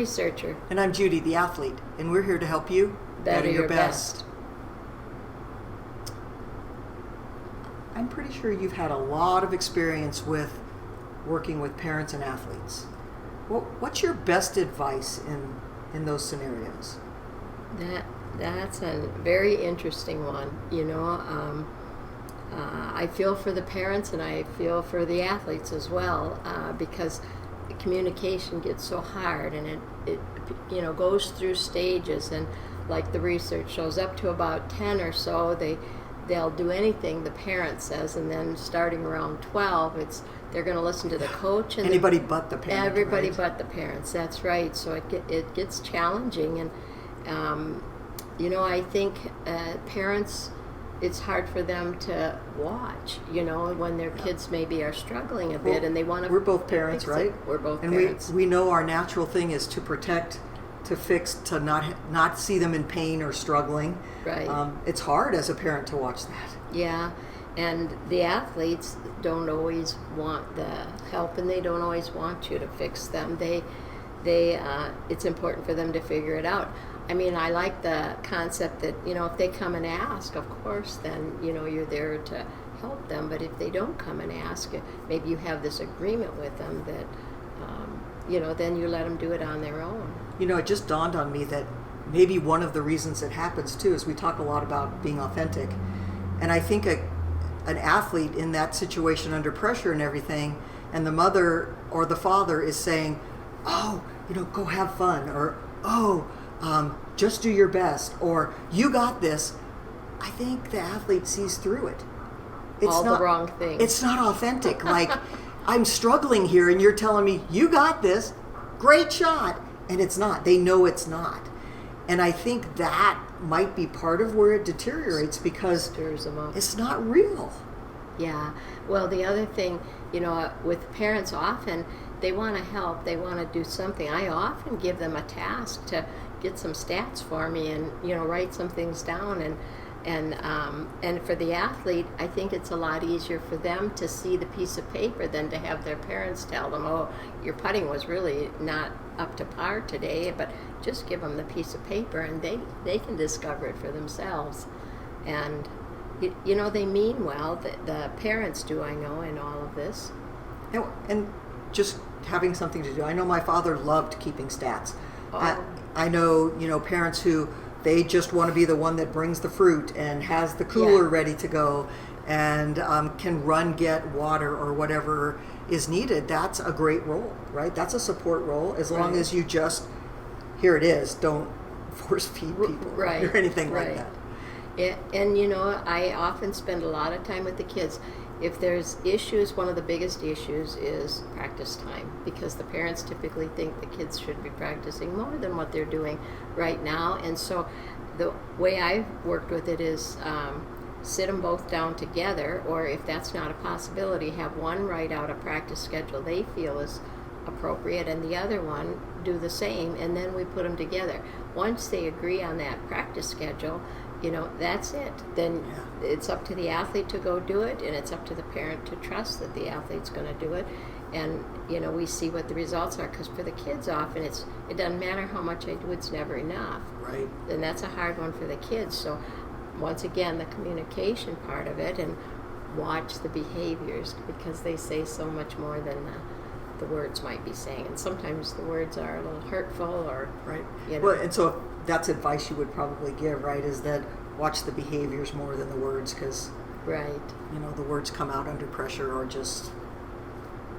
researcher. And I'm Judy, the athlete, and we're here to help you Better your best. I'm pretty sure you've had a lot of experience with working with parents and athletes. What's your best advice in those scenarios? That's a very interesting one. I feel for the parents and I feel for the athletes as well, because communication gets so hard, and it goes through stages, and like the research shows, up to about 10 or so they'll do anything the parent says, and then starting around 12 they're going to listen to the coach and anybody but the parent. Everybody right? But the parents. That's right. So it gets challenging, and I think parents, it's hard for them to watch, when their kids maybe are struggling a bit, and they want to. We're both parents, right? We're both and parents. We know our natural thing is to protect, to fix, to not see them in pain or struggling. Right. It's hard as a parent to watch that. Yeah, and the athletes don't always want the help, and they don't always want you to fix them. It's important for them to figure it out. I mean, I like the concept that, if they come and ask, of course, then, you're there to help them. But if they don't come and ask, maybe you have this agreement with them that, then you let them do it on their own. It just dawned on me that maybe one of the reasons it happens, too, is we talk a lot about being authentic. And I think an athlete in that situation under pressure and everything, and the mother or the father is saying, oh, go have fun, or, oh, just do your best, or you got this. I think the athlete sees through it. It's all not the wrong things. It's not authentic. Like, I'm struggling here and you're telling me you got this, great shot, and it's not. They know it's not. And I think that might be part of where it deteriorates, because stirs them up. It's not real. Yeah. Well, the other thing, with parents, often they want to help, they want to do something. I often give them a task to get some stats for me and write some things down, and for the athlete, I think it's a lot easier for them to see the piece of paper than to have their parents tell them, oh, your putting was really not up to par today. But just give them the piece of paper, and they can discover it for themselves. And they mean well, the parents do, I know, in all of this. And just having something to do. I know my father loved keeping stats. Oh. I know, parents who, they just want to be the one that brings the fruit and has the cooler ready to go, and can run, get water or whatever is needed. That's a great role, right? That's a support role, as long as you just, here it is, don't force feed people or anything like that. Yeah, and I often spend a lot of time with the kids. If there's issues, one of the biggest issues is practice time, because the parents typically think the kids should be practicing more than what they're doing right now. And so the way I've worked with it is sit them both down together, or if that's not a possibility, have one write out a practice schedule they feel is appropriate, and the other one do the same, and then we put them together. Once they agree on that practice schedule, that's it. Then it's up to the athlete to go do it, and it's up to the parent to trust that the athlete's going to do it. And, we see what the results are, because for the kids often it doesn't matter how much I do, it's never enough. Right. And that's a hard one for the kids. So once again, the communication part of it, and watch the behaviors, because they say so much more than the words might be saying. And sometimes the words are a little hurtful, or, right. Well, and so that's advice you would probably give, right, is that watch the behaviors more than the words, because the words come out under pressure or just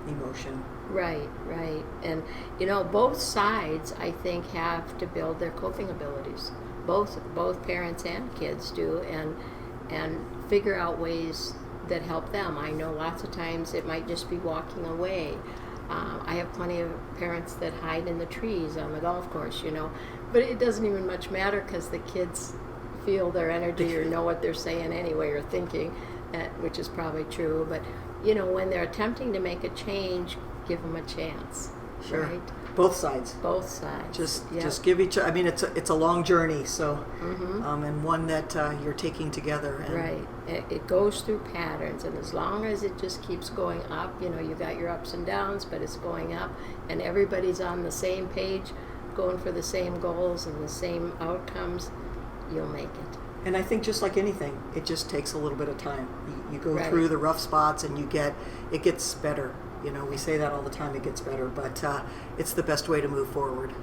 emotion. Right. And both sides, I think, have to build their coping abilities. Both parents and kids do, and figure out ways that help them. I know lots of times it might just be walking away. I have plenty of parents that hide in the trees on the golf course, but it doesn't even much matter, because the kids feel their energy or know what they're saying anyway, or thinking, which is probably true. But when they're attempting to make a change, give them a chance. Sure. Right? Both sides. Just give each. I mean, it's a long journey. So, and one that you're taking together. And right. It goes through patterns, and as long as it just keeps going up, you got your ups and downs, but it's going up, and everybody's on the same page. going for the same goals and the same outcomes, you'll make it. And I think just like anything, it just takes a little bit of time. You go Right. through the rough spots and it gets better. You know, we say that all the time, it gets better, but it's the best way to move forward.